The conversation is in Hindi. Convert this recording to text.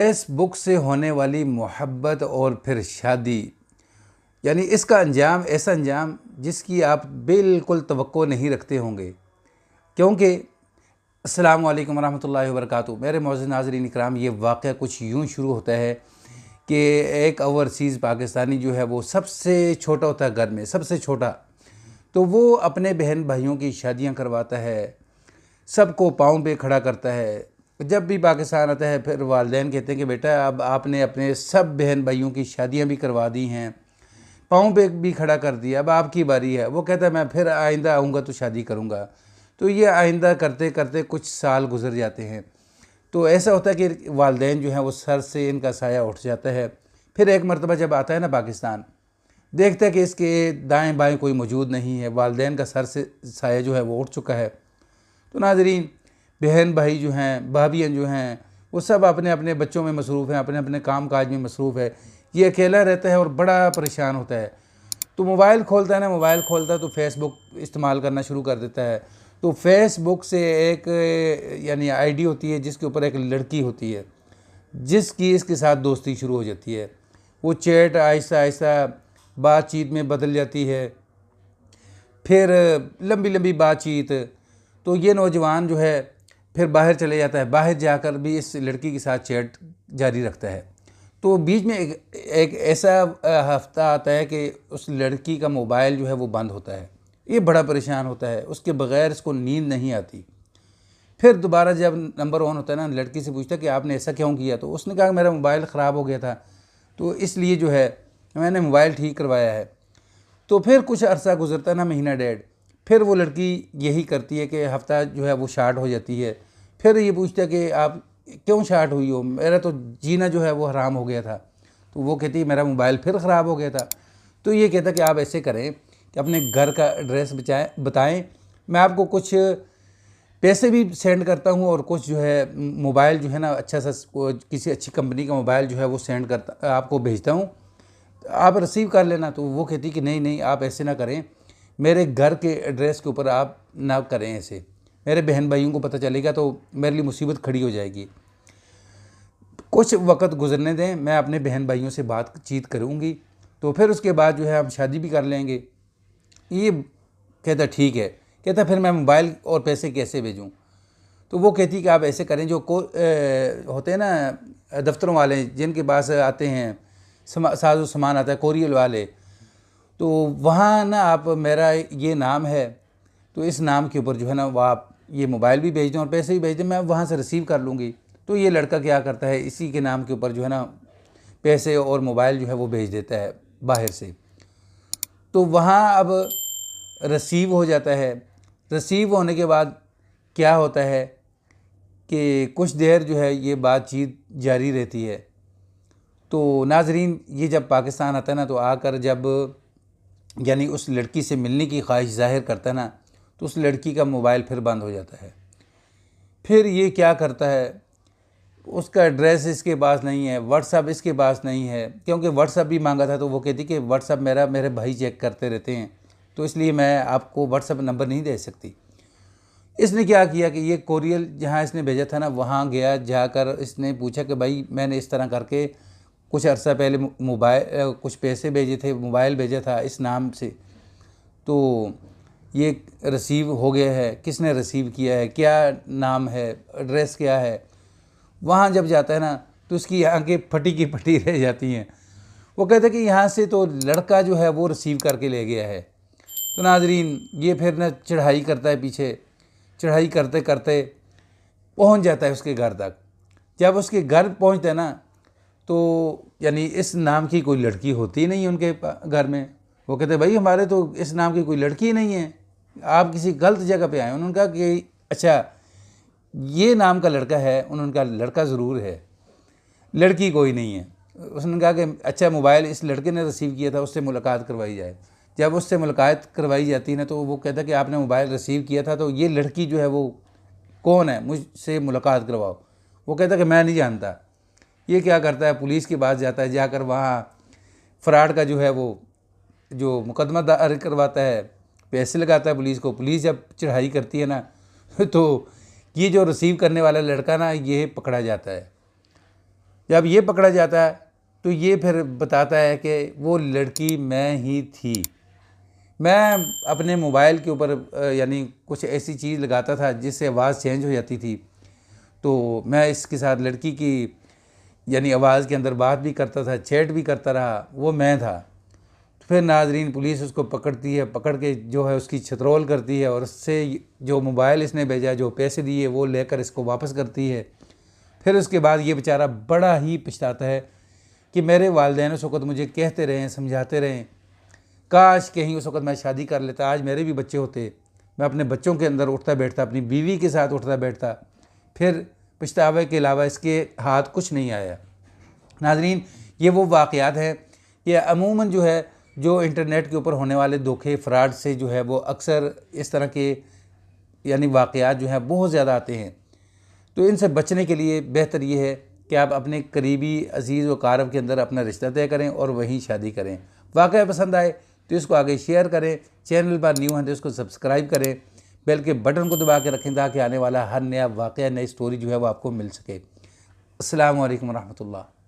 फेसबुक से होने वाली मोहब्बत और फिर शादी, यानी इसका अंजाम ऐसा अंजाम जिसकी आप बिल्कुल तवक्को नहीं रखते होंगे। क्योंकि अस्सलाम वालेकुम रहमतुल्लाहि व बरकातुहू। मेरे मौजूद नाज़रीन इकराम, ये वाक़या कुछ यूँ शुरू होता है कि एक ओवरसीज़ पाकिस्तानी जो है वो सबसे छोटा होता है घर में, सबसे छोटा, तो वो अपने बहन भाइयों की शादियां करवाता है, सबको पाँव पे खड़ा करता है। जब भी पाकिस्तान आता है फिर वालिदैन कहते हैं कि बेटा अब आपने अपने सब बहन भाइयों की शादियां भी करवा दी हैं, पाँव पे भी खड़ा कर दिया, अब आपकी बारी है। वो कहता है मैं फिर आइंदा आऊँगा तो शादी करूँगा। तो ये आइंदा करते करते कुछ साल गुजर जाते हैं। तो ऐसा होता है कि वालिदैन जो हैं वो सर से इनका साया उठ जाता है। फिर एक मरतबा जब आता है ना पाकिस्तान, देखता है कि इसके दाएं बाएं कोई मौजूद नहीं है, वालिदैन का सर से साया जो है वो उठ चुका है। तो नाज़रीन, बहन भाई जो हैं, भाभियाँ जो हैं, वो सब अपने अपने बच्चों में मसरूफ़ हैं, अपने अपने काम काज में मसरूफ़ है। ये अकेला रहता है और बड़ा परेशान होता है। तो मोबाइल खोलता है ना, मोबाइल खोलता है तो फेसबुक इस्तेमाल करना शुरू कर देता है। तो फेसबुक से एक यानी आईडी होती है जिसके ऊपर एक लड़की होती है जिसकी इसके साथ दोस्ती शुरू हो जाती है। वो चैट आहिस्ता आहिस्ता बातचीत में बदल जाती है, फिर लंबी लंबी बातचीत। तो ये नौजवान जो है फिर बाहर चले जाता है, बाहर जाकर भी इस लड़की के साथ चैट जारी रखता है। तो बीच में एक ऐसा हफ्ता आता है कि उस लड़की का मोबाइल जो है वो बंद होता है। ये बड़ा परेशान होता है, उसके बग़ैर इसको नींद नहीं आती। फिर दोबारा जब नंबर ऑन होता है ना, लड़की से पूछता है कि आपने ऐसा क्यों किया। तो उसने कहा मेरा मोबाइल ख़राब हो गया था, तो इसलिए जो है मैंने मोबाइल ठीक करवाया है। तो फिर कुछ अरसा गुजरता है ना, महीना डेढ़, फिर वो लड़की यही करती है कि हफ्ता जो है वो शार्ट हो जाती है। फिर ये पूछता है कि आप क्यों शार्ट हुई हो, मेरा तो जीना जो है वो हराम हो गया था। तो वो कहती है मेरा मोबाइल फिर ख़राब हो गया था। तो ये कहता कि आप ऐसे करें कि अपने घर का एड्रेस बताएं, मैं आपको कुछ पैसे भी सेंड करता हूँ और कुछ जो है मोबाइल जो है ना अच्छा सा किसी अच्छी कंपनी का मोबाइल जो है वो सेंड करता आपको भेजता हूँ, आप रिसीव कर लेना। तो वो कहती कि नहीं नहीं, आप ऐसे ना करें, मेरे घर के एड्रेस के ऊपर आप ना करें ऐसे, मेरे बहन भाइयों को पता चलेगा तो मेरे लिए मुसीबत खड़ी हो जाएगी। कुछ वक्त गुजरने दें, मैं अपने बहन भाइयों से बातचीत करूँगी, तो फिर उसके बाद जो है हम शादी भी कर लेंगे। ये कहता ठीक है। कहता फिर मैं मोबाइल और पैसे कैसे भेजूँ। तो वो कहती कि आप ऐसे करें, जो होते हैं ना दफ्तरों वाले जिनके पास आते हैं साजो सामान आता है, कोरियर वाले, तो वहाँ ना आप मेरा ये नाम है, तो इस नाम के ऊपर जो है ना वो आप ये मोबाइल भी भेज दें और पैसे भी भेज दें, मैं वहाँ से रिसीव कर लूँगी। तो ये लड़का क्या करता है, इसी के नाम के ऊपर जो है ना पैसे और मोबाइल जो है वो भेज देता है बाहर से। तो वहाँ अब रिसीव हो जाता है। रिसीव होने के बाद क्या होता है कि कुछ देर जो है ये बातचीत जारी रहती है। तो नाजरीन, ये जब पाकिस्तान आता है ना, तो आकर जब यानी उस लड़की से मिलने की ख्वाहिश ज़ाहिर करता है ना, तो उस लड़की का मोबाइल फिर बंद हो जाता है। फिर ये क्या करता है, उसका एड्रेस इसके पास नहीं है, व्हाट्सअप इसके पास नहीं है, क्योंकि व्हाट्सअप भी मांगा था तो वो कहती कि व्हाट्सअप मेरे भाई चेक करते रहते हैं, तो इसलिए मैं आपको व्हाट्सअप नंबर नहीं दे सकती। इसने क्या किया कि ये कोरियर जहाँ इसने भेजा था ना, वहाँ गया, जाकर इसने पूछा कि भाई मैंने इस तरह करके कुछ अर्सा पहले मोबाइल कुछ पैसे भेजे थे, मोबाइल भेजा था इस नाम से, तो ये रिसीव हो गया है, किसने रिसीव किया है, क्या नाम है, एड्रेस क्या है। वहाँ जब जाता है ना तो उसकी आंखें फटी की फटी रह जाती हैं। वो कहते हैं कि यहाँ से तो लड़का जो है वो रिसीव करके ले गया है। तो नाजरीन, ये फिर ना चढ़ाई करता है, पीछे चढ़ाई करते करते पहुँच जाता है उसके घर तक। जब उसके घर पहुँचता है ना, तो यानी इस नाम की कोई लड़की होती नहीं उनके घर में। वो कहते भाई हमारे तो इस नाम की कोई लड़की नहीं है, आप किसी गलत जगह पे आए। उन्होंने कहा कि अच्छा ये नाम का लड़का है। उन्होंने कहा लड़का ज़रूर है, लड़की कोई नहीं है। उसने कहा कि अच्छा मोबाइल इस लड़के ने रिसीव किया था, उससे मुलाकात करवाई जाए। जब उससे मुलाकात करवाई जाती है ना, तो वो कहता कि आपने मोबाइल रिसीव किया था, तो ये लड़की जो है वो कौन है, मुझसे मुलाकात करवाओ। वो कहता कि मैं नहीं जानता। ये क्या करता है, पुलिस के पास जाता है, जाकर वहाँ फ्रॉड का जो है वो जो मुकदमा दायर करवाता है, पैसे लगाता है पुलिस को। पुलिस जब चढ़ाई करती है ना, तो ये जो रिसीव करने वाला लड़का ना ये पकड़ा जाता है। जब ये पकड़ा जाता है तो ये फिर बताता है कि वो लड़की मैं ही थी। मैं अपने मोबाइल के ऊपर यानी कुछ ऐसी चीज़ लगाता था जिससे आवाज़ चेंज हो जाती थी, तो मैं इसके साथ लड़की की यानी आवाज़ के अंदर बात भी करता था, चैट भी करता रहा, वो मैं था। तो फिर नाजरीन पुलिस उसको पकड़ती है, पकड़ के जो है उसकी छतरोल करती है और उससे जो मोबाइल इसने भेजा, जो पैसे दिए, वो लेकर इसको वापस करती है। फिर उसके बाद ये बेचारा बड़ा ही पछताता है कि मेरे वालिदैन उस वक़्त मुझे कहते रहे, समझाते रहे, काश कहीं उस वक़्त मैं शादी कर लेता, आज मेरे भी बच्चे होते, मैं अपने बच्चों के अंदर उठता बैठता, अपनी बीवी के साथ उठता बैठता। फिर पछतावे के अलावा इसके हाथ कुछ नहीं आया। नाज़रीन, ये वो वाक़यात हैं कि अमूमन जो है, जो इंटरनेट के ऊपर होने वाले धोखे फ्रॉड से जो है वो अक्सर इस तरह के यानी वाक़यात जो हैं बहुत ज़्यादा आते हैं। तो इनसे बचने के लिए बेहतर ये है कि आप अपने करीबी अजीज़ व कारब के अंदर अपना रिश्ता तय करें और वहीं शादी करें। वाक़या पसंद आए तो इसको आगे शेयर करें, चैनल पर न्यू हैं तो इसको सब्सक्राइब करें, बेल के बटन को दबा के रखें ताकि आने वाला हर नया वाक़या, नई स्टोरी जो है वो आपको मिल सके। अस्सलामु अलैकुम व रहमतुल्लाह।